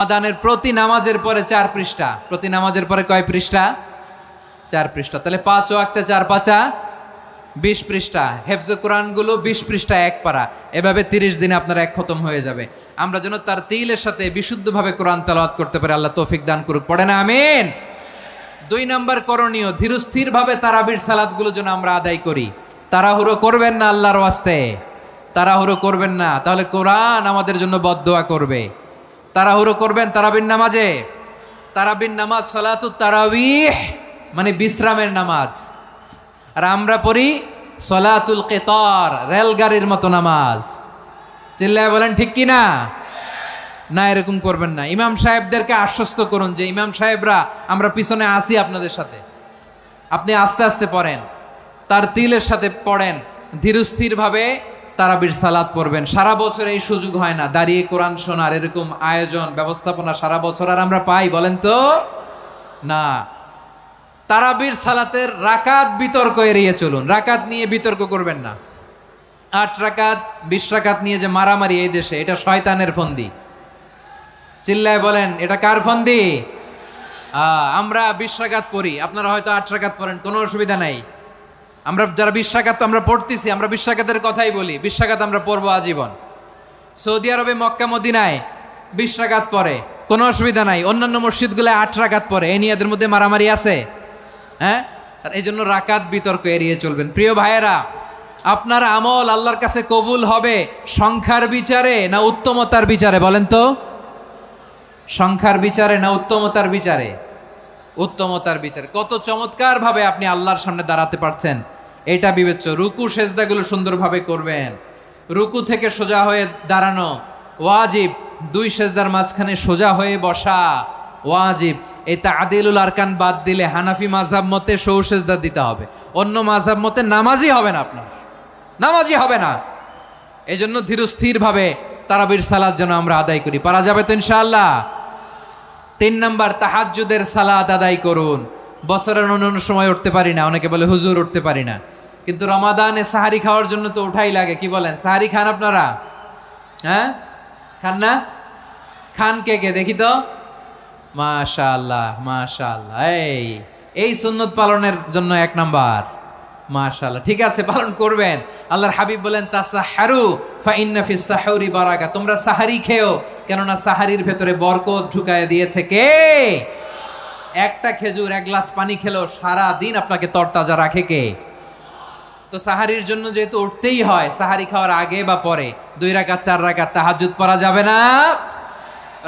রমাদানের প্রতি নামাজের পরে 4 পৃষ্ঠা, প্রতি নামাজের পরে কয় পৃষ্ঠা? 4 পৃষ্ঠা। তাহলে 5 ওয়াক্তে 4 পাঁচা 20 পৃষ্ঠা। হেফজে কোরআনগুলো 20 পৃষ্ঠা এক পারা, এভাবে 30 দিনে আপনার এক খতম হয়ে যাবে। আমরা যেন তার তিলের সাথে বিশুদ্ধভাবে কোরআন তেলাওয়াত করতে পারি, আল্লাহ তৌফিক দান করুক। পড়ে না আমিন। 2 নাম্বার করণীয়, ধীরস্থিরভাবে তারাবির সালাতগুলো যেন আমরা আদায় করি। তাড়াহুড়ো করবেন না, আল্লাহর ওয়াস্তে তাড়াহুড়ো করবেন না, তাহলে কোরআন আমাদের জন্য বদদোয়া করবে। তাড়াহুড়ো করবেন তারাবির নামাজে। তারাবির নামাজ সালাতুত তারাবিহ মানে বিশ্রামের নামাজ, আর আমরা পড়ি সলাতুল কিতার, রেলগাড়ির মতো নামাজ। চিল্লায় বলেন ঠিক কি না? না, এরকম করবেন না। ইমাম সাহেবদেরকে আশ্বস্ত করুন যে ইমাম সাহেবরা আমরা পিছনে আসি আপনাদের সাথে, আপনি আস্তে আস্তে পড়েন, তার তিলের সাথে পড়েন, ধীরস্থিরভাবে তারাবির সালাত পড়বেন। সারা বছর এই সুযোগ হয় না, দাঁড়িয়ে কোরআন শোনার এরকম আয়োজন ব্যবস্থাপনা সারা বছর আর আমরা পাই বলেন তো না। তারাবির সালাতের রাকাত বিতর্ক এড়িয়ে চলুন, রাকাত নিয়ে বিতর্ক করবেন না। 8 রাকাত 20 রাকাত নিয়ে যে মারামারি এই দেশে, এটা শয়তানের ফন্দি। চিল্লায় বলেন এটা কার ফন্দি? আমরা 20 রাকাত পড়ি, আপনারা হয়তো 8 রাকাত পড়েন, কোনো অসুবিধা নাই। আমরা যারা 20 রাকাত তো আমরা পড়তেছি, আমরা 20 রাকাতের কথাই বলি, 20 রাকাত আমরা পড়বো আজীবন। সৌদি আরবে মক্কা মদিনায় 20 রাকাত পড়ে, কোনো অসুবিধা নাই। অন্যান্য মসজিদগুলো 8 রাকাত পড়ে, এই নিয়ে এদের মধ্যে মারামারি আছে? হ্যাঁ, আর এই জন্য রাকাত বিতর্ক এড়িয়ে চলবেন। প্রিয় ভাইয়েরা, আপনার আমল আল্লাহর কাছে কবুল হবে সংখ্যার বিচারে না উত্তমতার বিচারে? বলেন তো, সংখ্যার বিচারে না উত্তমতার বিচারে? উত্তমতার বিচারে। কত চমৎকার ভাবে আপনি আল্লাহর সামনে দাঁড়াতে পারছেন এটা বিবেচ্য। রুকু সেজদাগুলো সুন্দরভাবে করবেন, রুকু থেকে সোজা হয়ে দাঁড়ানো ওয়াজিব, 2 সেজদার মাঝখানে সোজা হয়ে বসা ওয়াজিব। এই তাদিলুল আরকান বাদ দিলে হানাফি মাযহাব মতে সৌ সেজদা দিতে হবে, অন্য মাযহাব মতে নামাজই হবে না, আপনার নামাজই হবে না। এই জন্য ধীরস্থিরভাবে তারাবির সালাত যেন আমরা আদায় করি। পারা যাবে তো ইনশাআল্লাহ? 3 নাম্বার, তাহাজ্জুদের সালাত আদায় করুন। বছরের অন্য সময় উঠতে পারি না, অনেকে বলে হুজুর উঠতে পারি না, কিন্তু রমাদানে সাহারি খাওয়ার জন্য তো উঠাই লাগে। কি বলেন, সাহারি খান আপনারা? হ্যাঁ, খান না? খান কে কে দেখি তো? মাশাআল্লাহ মাশাআল্লাহ। এই সুন্নত পালনের জন্য 1 নাম্বার। মাশাআল্লাহ, ঠিক আছে, পালন করবেন। আল্লাহর হাবিব বলেন তাসাহারু ফা ইন্না ফিস সাহুরি বারাকা, তোমরা সাহারি খেও, কেননা সাহারির ভেতরে বরকত ঢুকায় দিয়েছে কে? একটা খেজুর 1 গ্লাস পানি খেলেও সারা দিন আপনাকে তরতাজা রাখে কে? তো সাহারির জন্য যেহেতু উঠতেই হয়, সাহারি খাওয়ার আগে বা পরে 2 রাকাত 4 রাকাত তাহাজ্জুদ পড়া যাবে না?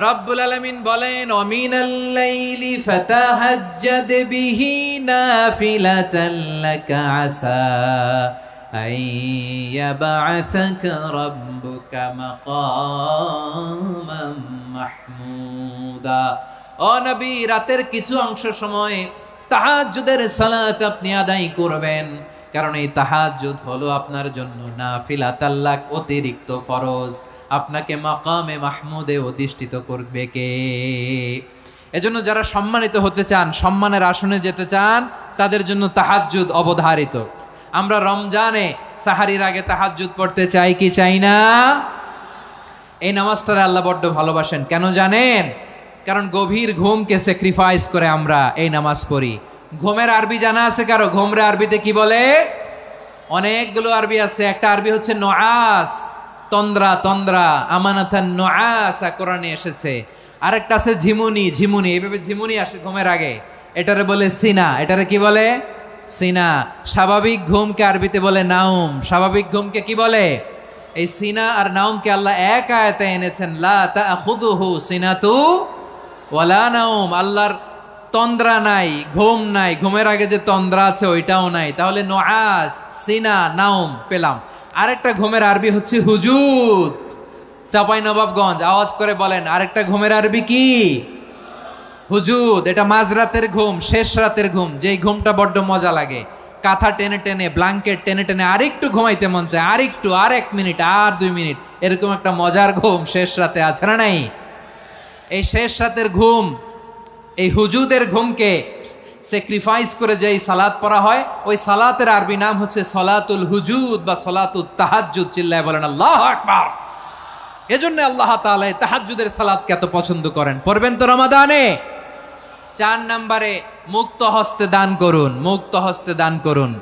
রব্বুল আলামিন বলেন ওয়ামিনাল লাইলি ফাতাহাজ্জাদ বিহি নাফিলাতান লাকা আসা আইয়াবআসাকা রাব্বুকা মাকামান মাহমুদা। ও নবী, রাতের কিছু অংশ সময় তাহাজ্জুদের সালাত আপনি আদায় করবেন, কারণ এই তাহাজ্জুদ হলো আপনার জন্য নাফিলাতাল লাক, অতিরিক্ত ফরজ। আপনাকে মাকামে মাহমুদে অধিষ্ঠিত করবে কে? এজন্য যারা সম্মানিত হতে চান, সম্মানের আসনে যেতে চান, তাদের জন্য তাহাজ্জুদ অবধারিত। আমরা রমজানে সাহারির আগে তাহাজ্জুদ পড়তে চাই কি চাই না? এই নামাজটারে আল্লাহ বড্ড ভালোবাসেন, কেন জানেন? কারণ গভীর ঘুমকে স্যাক্রিফাইস করে আমরা এই নামাজ পড়ি। ঘুমের আরবি জানা আছে কারো? ঘুমরে আরবিতে কি বলে? অনেকগুলো আরবি আছে। একটা আরবি হচ্ছে নুআস, তন্দ্রা, তন্দ্রা, আমানাতান নুআসা কোরআনে এসেছে। আরেকটা আছে ঝিমুনি, ঝিমুনি, এইভাবে ঝিমুনি আসে ঘুমের আগে, এটারে বলে সিনা। এটারে কি বলে? সিনা। স্বাভাবিক ঘুমকে আরবিতে বলে নাউম। স্বাভাবিক ঘুমকে কি বলে? এই সিনা আর নাউমকে আল্লাহ এক আয়াতে এনেছেন, লা তাখুযুহু সিনাতু ওয়ালা নাউম। আল্লাহর তন্দ্রা নাই, ঘুম নাই, ঘুমের আগে যে তন্দ্রা আছে ওইটাও নাই। তাহলে নুআস, সিনা, নাউম পেলাম। আরেকটা ঘুমের আরবি হচ্ছে হুজুদ। চাঁপাইনবাবগঞ্জ আওয়াজ করে বলেন, আরেকটা ঘুমের আরবি কি? হুজুদ। এটা মাঝরাতের ঘুম, শেষ রাতের ঘুম, যেই ঘুমটা বড্ড মজা লাগে। কাঁথা টেনে টেনে, ব্ল্যাঙ্কেট টেনে টেনে আরেকটু ঘুমাইতে মন চায়, আরেকটু, আর 1 মিনিট, আর 2 মিনিট, এরকম একটা মজার ঘুম শেষ রাতে আছে না নাই? এই শেষ রাতের ঘুম, এই হুজুদের ঘুমকে স্যাক্রিফাইস করে যেই সালাত পড়া হয়, ওই সালাতের আরবি নাম হচ্ছে সলাতুল হুজুদ বা সলাতুত তাহাজ্জুদ। চিল্লায় বলেন আল্লাহু আকবার। এজন্য আল্লাহ তাআলা এই তাহাজ্জুদের সালাতকে এত পছন্দ করেন। পড়বেন তো রমাদানে। 4 নম্বরে মুক্ত হস্তে দান করুন, মুক্ত হস্তে দান করুন।